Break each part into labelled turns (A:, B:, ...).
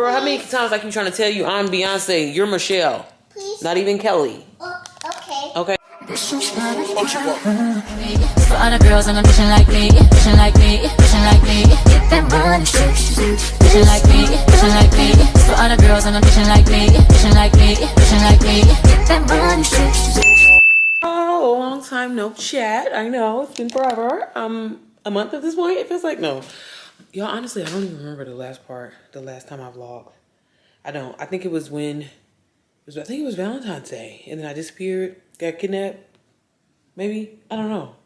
A: Girl, how many times I keep trying to tell you I'm Beyonce, you're Michelle.
B: Please.
A: Not even Kelly.
B: Oh, okay.
A: Okay.
C: For other girls on a mission like me, mission like me, mission like me. Get that money, mission like me, mission like me. For other girls on a mission like me, mission like me, mission like me. Get that money.
A: Oh, a long time no chat. I know it's been forever. A month at this point. It feels like no. Y'all, honestly, I don't even remember the last time I vlogged. I don't. I think it was Valentine's Day, and then I disappeared, got kidnapped. Maybe, I don't know.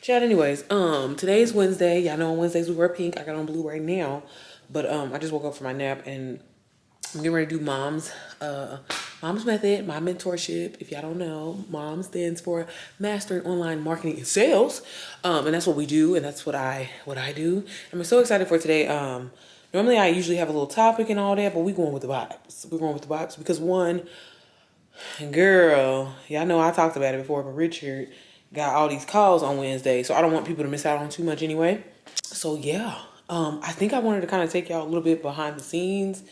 A: Chat, anyways. Today's Wednesday. Y'all know on Wednesdays we wear pink. I got on blue right now, but I just woke up from my nap and I'm getting ready to do mom's method, my mentorship. If y'all don't know, mom stands for Master in Online Marketing and Sales. And that's what we do, and that's what I do. I'm so excited for today. Normally I usually have a little topic and all that, but we're going with the vibes. We're going with the vibes because one, girl, y'all know I talked about it before, but Richard got all these calls on Wednesday, so I don't want people to miss out on too much anyway. So yeah, I think I wanted to kind of take y'all a little bit behind the scenes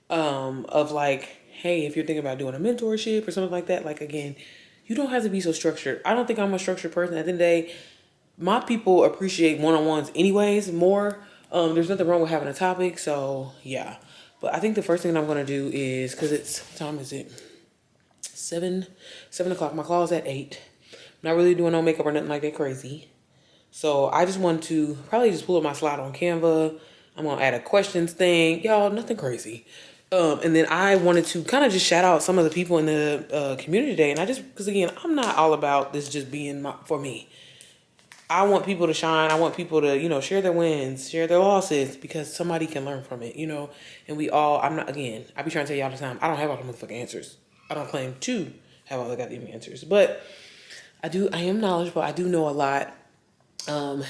A: of like, hey, if you're thinking about doing a mentorship or something like that, like again, you don't have to be so structured. I don't think I'm a structured person. At the end of the day, my people appreciate one-on-ones anyways more. There's nothing wrong with having a topic, so yeah. But I think the first thing that I'm gonna do is, cause what time is it? 7 o'clock. My claw's at 8. I'm not really doing no makeup or nothing like that crazy. So I just want to probably just pull up my slide on Canva. I'm gonna add a questions thing, y'all, nothing crazy. And then I wanted to kind of just shout out some of the people in the community today. And because again, I'm not all about this just being for me. I want people to shine. I want people to, share their wins, share their losses, because somebody can learn from it, And I be trying to tell you all the time, I don't have all the motherfucking answers. I don't claim to have all the goddamn answers, but I am knowledgeable. I do know a lot. And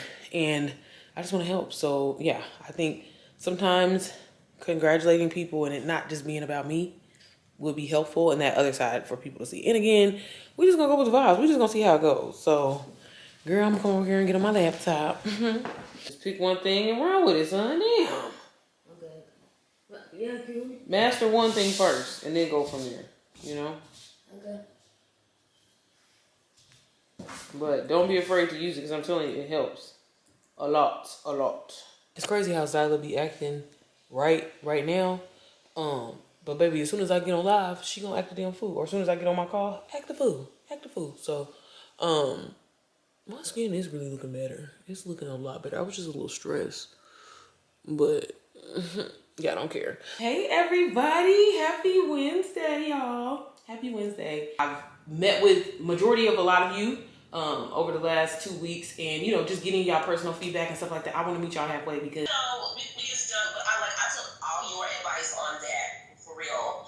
A: I just want to help. So yeah, I think sometimes congratulating people and it not just being about me would be helpful, and that other side for people to see. And again, we just gonna go with the vibes. We just gonna see how it goes. So girl, I'm gonna come over here and get on my laptop. Just pick one thing and run with it, son. Damn.
C: Okay. Yeah, you.
A: Master one thing first and then go from there,
C: Okay.
A: But don't be afraid to use it, because I'm telling you, it helps. A lot. It's crazy how Zyla be acting right now. But baby, as soon as I get on live, she gonna act the damn fool. Or as soon as I get on my call, act the fool. So, my skin is really looking better. It's looking a lot better. I was just a little stressed. But, yeah, I don't care. Hey, everybody. Happy Wednesday, y'all. Happy Wednesday. I've met with majority of a lot of you over the last 2 weeks, and just getting y'all personal feedback and stuff like that. I want to meet y'all halfway because
D: we just done, but I took all your advice on that for real.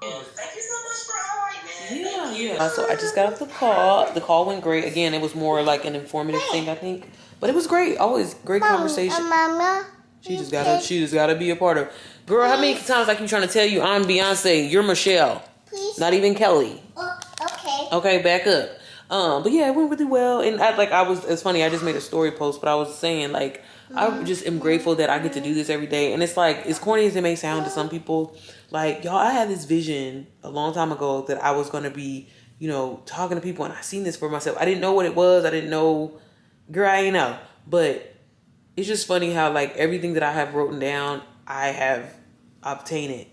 D: Thank you so much for highlighting that.
A: yeah. So I just got off the call. The call went great. Again, it was more like an informative thing, I think, but it was great. Always great conversation.
B: Mama.
A: She just gotta be a part of. Girl, how many times I keep trying to tell you I'm Beyonce, you're Michelle.
B: Please.
A: Not even Kelly.
B: Oh, okay.
A: Okay, back up. But yeah, it went really well. And it's funny, I just made a story post, but I was saying, like, I just am grateful that I get to do this every day. And it's like, as corny as it may sound to some people, like, y'all, I had this vision a long time ago that I was going to be, talking to people, and I seen this for myself. I didn't know what it was. I didn't know, girl, I ain't know. But it's just funny how, like, everything that I have written down, I have obtained it.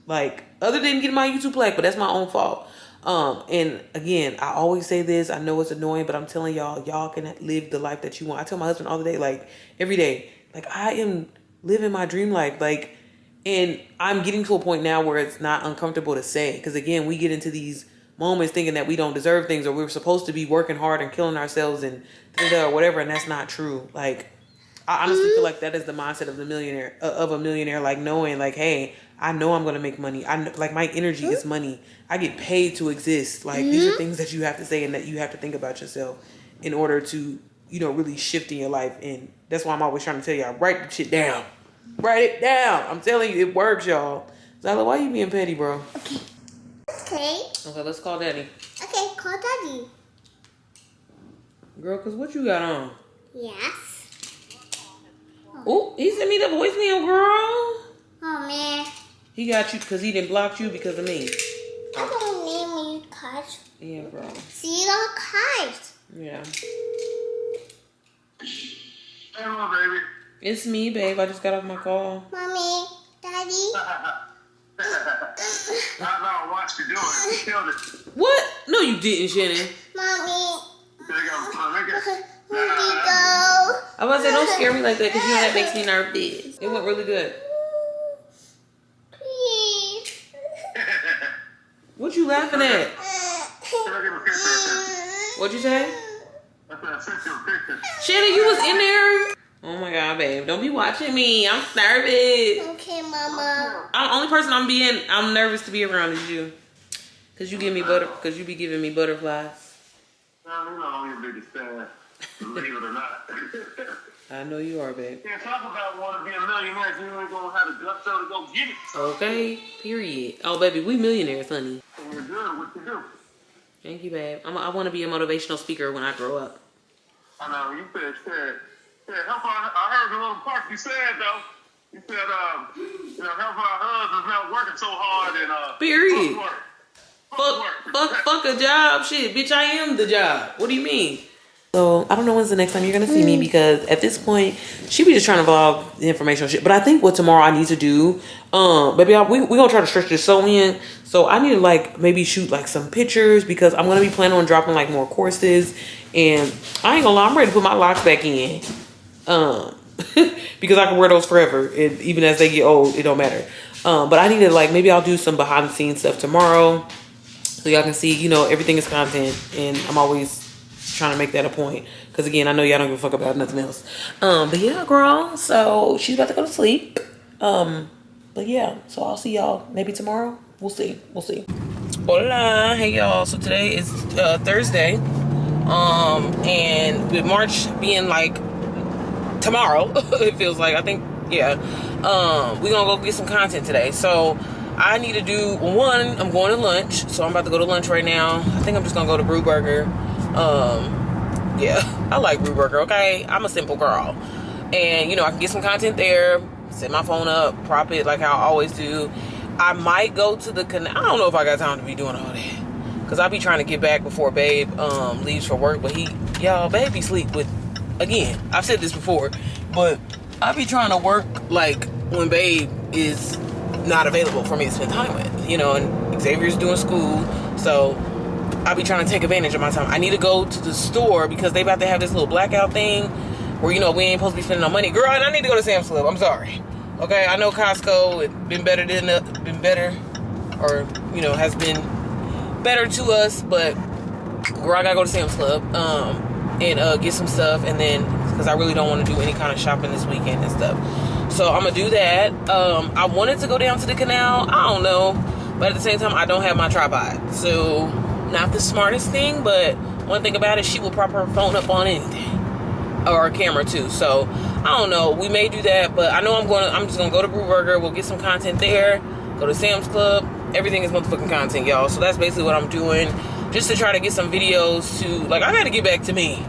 A: Like, other than getting my YouTube plaque, but that's my own fault. And again, I always say this, I know it's annoying, but I'm telling y'all can live the life that you want. I tell my husband all the day, like every day, like I am living my dream life. Like, and I'm getting to a point now where it's not uncomfortable to say, because again, we get into these moments thinking that we don't deserve things, or we're supposed to be working hard and killing ourselves and or whatever. And that's not true. Like, I honestly feel like that is the mindset of a millionaire, like knowing like, hey, I know I'm going to make money. I know, like, my energy is money. I get paid to exist. Like, these are things that you have to say and that you have to think about yourself in order to, really shift in your life. And that's why I'm always trying to tell y'all, write the shit down. Write it down. I'm telling you, it works, y'all. Zyla, why you being petty, bro?
B: Okay.
A: Okay, let's call daddy.
B: Okay, call daddy.
A: Girl, because what you got on?
B: Yes.
A: Oh, he sent me the voicemail, girl.
B: Oh man.
A: He got you because he didn't block you because of me.
B: I don't need me cards.
A: Yeah, bro.
B: See you on cards.
A: Yeah.
E: Hello, baby.
A: It's me, babe. I just got off my call.
B: Mommy, Daddy.
E: I watched you do it. You killed it.
A: What? No, you didn't, Shannon.
B: Mommy.
E: There you go. Make it.
B: Where'd you go?
A: I was about to say, don't scare me like that because you know that makes me nervous. It went really good.
B: Please.
A: What you laughing at?
E: Look at the picture.
A: What'd you say?
E: I said, I sent you a picture.
A: Shannon, you was in there? Oh my God, babe. Don't be watching me. I'm nervous.
B: Okay, Mama.
A: The only person I'm nervous to be around is you. Cause you cause you be giving me butterflies.
E: No, you know, I don't even be sad. Believe it or not.
A: I know you are, babe.
E: Can't talk about wanting to be a millionaire if you ain't gonna have the gusto to go get it.
A: Okay, period. Oh, baby, we millionaires, honey.
E: And you're good what you do.
A: Thank you, babe. I want to be a motivational speaker when I grow up.
E: I know, you said, I heard the little part you said, though. You said, help our husbands not working so hard and,
A: Period.
E: Fuck work.
A: Fuck a job. Shit, bitch, I am the job. What do you mean? So, I don't know when's the next time you're going to see me because at this point, she be just trying to vlog the informational shit. But I think what tomorrow I need to do, baby, we going to try to stretch this so in. So, I need to, like, maybe shoot, like, some pictures because I'm going to be planning on dropping, like, more courses. And I ain't going to lie, I'm ready to put my locks back in. Because I can wear those forever. And even as they get old, it don't matter. But I need to, like, maybe I'll do some behind the scenes stuff tomorrow. So y'all can see, you know, everything is content. And I'm always trying to make that a point. Because, again, I know y'all don't give a fuck about nothing else. But, yeah, girl. So, she's about to go to sleep. But, yeah. So, I'll see y'all maybe tomorrow. We'll see. Hola. Hey, y'all. So, today is Thursday. And with March being, like, tomorrow, it feels like. I think, yeah. We're going to go get some content today. So, I need to do one. I'm going to lunch, so I'm about to go to lunch right now. I think I'm just gonna go to Brew Burger. Yeah, I like Brew Burger. Okay, I'm a simple girl, and you know I can get some content there. Set my phone up, prop it like how I always do. I might go to the canal. I don't know if I got time to be doing all that because I be trying to get back before Babe leaves for work. But Babe be sleep with. Again, I've said this before, but I be trying to work like when Babe is not available for me to spend time with, you know, and Xavier's doing school, so I'll be trying to take advantage of my time. I need to go to the store because they about to have this little blackout thing where, you know, we ain't supposed to be spending no money. Girl, and I need to go to Sam's Club. I'm sorry. Okay, I know Costco or, you know, has been better to us, but girl, I gotta go to Sam's Club and get some stuff, and then because I really don't want to do any kind of shopping this weekend and stuff. So I'm gonna do that. I wanted to go down to the canal. I don't know, but at the same time, I don't have my tripod, so not the smartest thing. But one thing about it, she will prop her phone up on anything, or a camera too. So I don't know. We may do that, but I know I'm just gonna go to Brew Burger. We'll get some content there. Go to Sam's Club. Everything is motherfucking content, y'all. So that's basically what I'm doing, just to try to get some videos to like. I gotta get back to me.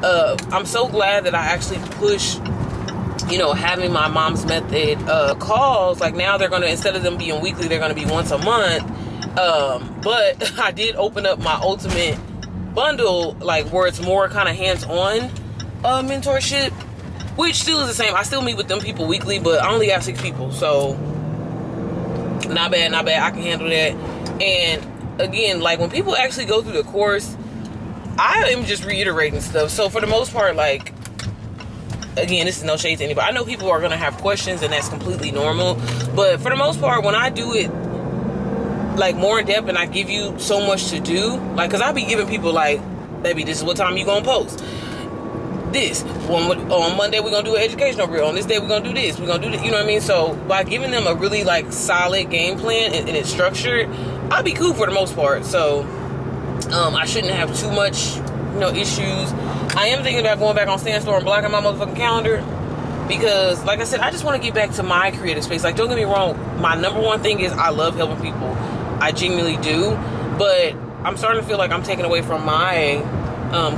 A: I'm so glad that I actually pushed. You know, having my mom's method calls, like now they're gonna, instead of them being weekly, they're gonna be once a month. But I did open up my ultimate bundle, like where it's more kind of hands-on mentorship, which still is the same. I still meet with them people weekly, but I only have 6 people, so not bad. I can handle that. And again, like when people actually go through the course, I am just reiterating stuff. So for the most part, like, again, this is no shade to anybody. I know people are going to have questions, and that's completely normal. But for the most part, when I do it, like, more in depth, and I give you so much to do, like, because I be giving people, like, baby, this is what time you going to post. This. On Monday, we're going to do an educational reel. On this day, we're going to do this. We're going to do this. You know what I mean? So, by giving them a really, like, solid game plan, and it's structured, I'll be cool for the most part. So, I shouldn't have too much, you know, issues. I am thinking about going back on Sandstorm and blocking my motherfucking calendar because, like I said, I just want to get back to my creative space. Like, don't get me wrong, my number one thing is I love helping people. I genuinely do, but I'm starting to feel like I'm taking away from my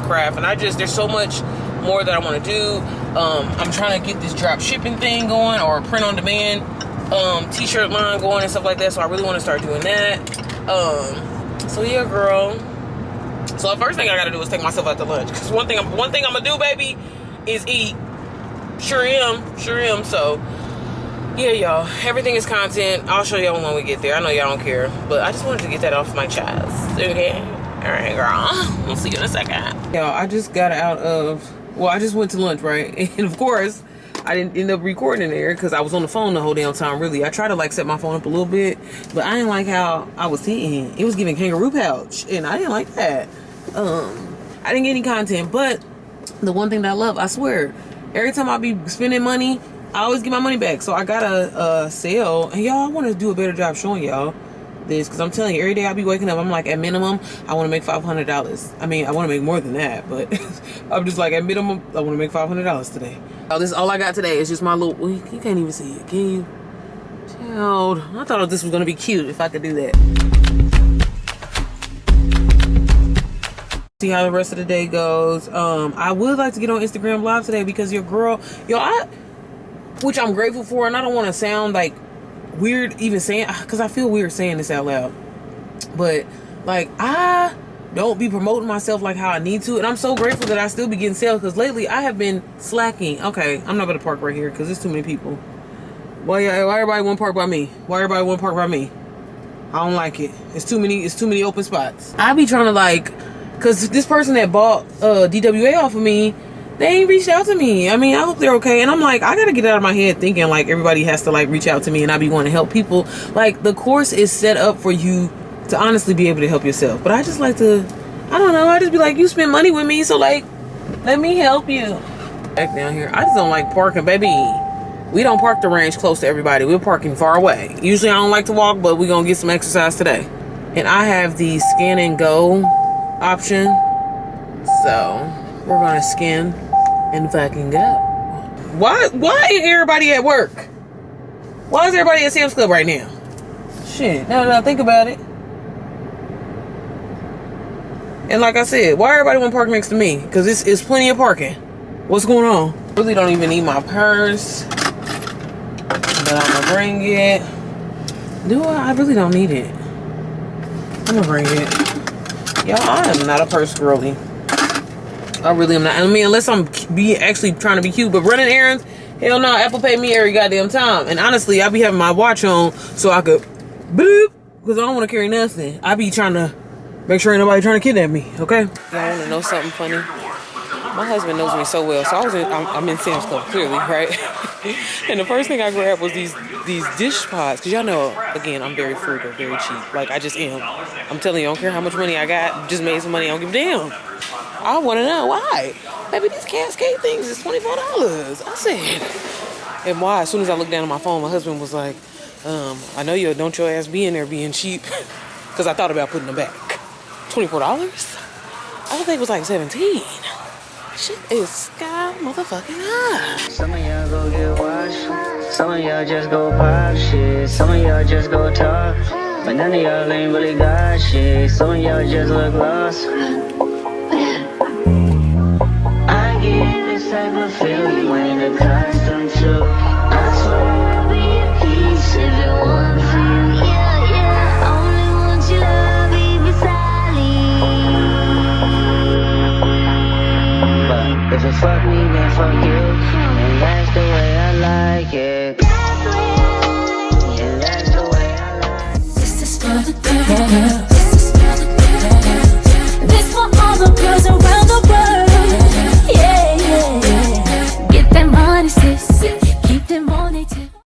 A: craft, and there's so much more that I want to do. I'm trying to get this drop shipping thing going, or print on demand. t-shirt line going and stuff like that. So I really want to start doing that. So yeah, girl. So the first thing I gotta do is take myself out to lunch. Cause one thing I'm gonna do, baby, is eat. Sure am. So yeah, y'all. Everything is content. I'll show y'all when we get there. I know y'all don't care, but I just wanted to get that off my chest. Okay. All right, girl. We'll see you in a second. Y'all, I just got out of. Well, I just went to lunch, right? And of course, I didn't end up recording there because I was on the phone the whole damn time, really. I tried to, like, set my phone up a little bit, but I didn't like how I was sitting. It was giving kangaroo pouch, and I didn't like that. I didn't get any content, but the one thing that I love, I swear, every time I be spending money, I always get my money back. So I got a sale, and y'all, I want to do a better job showing y'all this, because I'm telling you, every day I be waking up, I'm like, at minimum, I want to make $500. I mean, I want to make more than that, but I'm just like, at minimum, I want to make $500 today. Oh, this is all I got today. It's just my little, well, you can't even see it, can you? Child, I thought this was going to be cute if I could do that. See how the rest of the day goes. I would like to get on Instagram Live today because your girl, which I'm grateful for, and I don't want to sound like weird even saying, because I feel weird saying this out loud, but like, I don't be promoting myself like how I need to, and I'm so grateful that I still be getting sales, because lately I have been slacking. Okay, I'm not gonna park right here because there's too many people. Why everybody want to park by me? Why everybody want to park by me? I don't like it. It's too many open spots. I be trying to, like, because this person that bought DWA off of me, they ain't reached out to me. I mean, I hope they're okay. And I'm like, I gotta get out of my head thinking like everybody has to like reach out to me and I be wanting to help people. Like, the course is set up for you to honestly be able to help yourself. But I just like to, I don't know, I just be like, you spend money with me, so like, let me help you. Back down here, I just don't like parking, baby. We don't park the range close to everybody. We're parking far away. Usually I don't like to walk, but we're gonna get some exercise today. And I have the scan and go option, so we're gonna scan and fucking go. Why ain't everybody at work? Why is everybody at Sam's Club right now? Shit, now that I think about it. And like I said, why everybody want to park next to me? Because it's plenty of parking. What's going on? Really don't even need my purse, but I'm gonna bring it. Do I? I really don't need it. I'm gonna bring it. Y'all, I am not a purse girly. I really am not. I mean, unless I'm actually trying to be cute, but running errands, hell no. Apple Pay me every goddamn time. And honestly, I be having my watch on so I could boop, because I don't want to carry nothing. I be trying to make sure ain't nobody trying to kidnap me, okay? Y'all want to know something funny? My husband knows me so well, so I'm in Sam's Club, clearly, right? And the first thing I grabbed was these dish pots, because y'all know, again, I'm very frugal, very cheap. Like, I just am. I'm telling you, I don't care how much money I got, just made some money, I don't give a damn. I want to know why. Baby, these Cascade things is $24. I said, and why? As soon as I looked down at my phone, my husband was like, I know you don't your ass be in there being cheap, because I thought about putting them back. $24? I think it was like 17. Shit is sky motherfucking high.
F: Some of y'all go get washed, some of y'all just go pop shit, some of y'all just go talk, but none of y'all ain't really got shit, some of y'all just look lost. I get this type of feel you ain't accustomed to. I swear I'll be at peace if it wasn't for you. Yeah, yeah, I only want your love, baby, silently. But if it fuck me, then fuck you, and that's the way I like it. Yeah, that's the way I like it.
C: This is for the girl.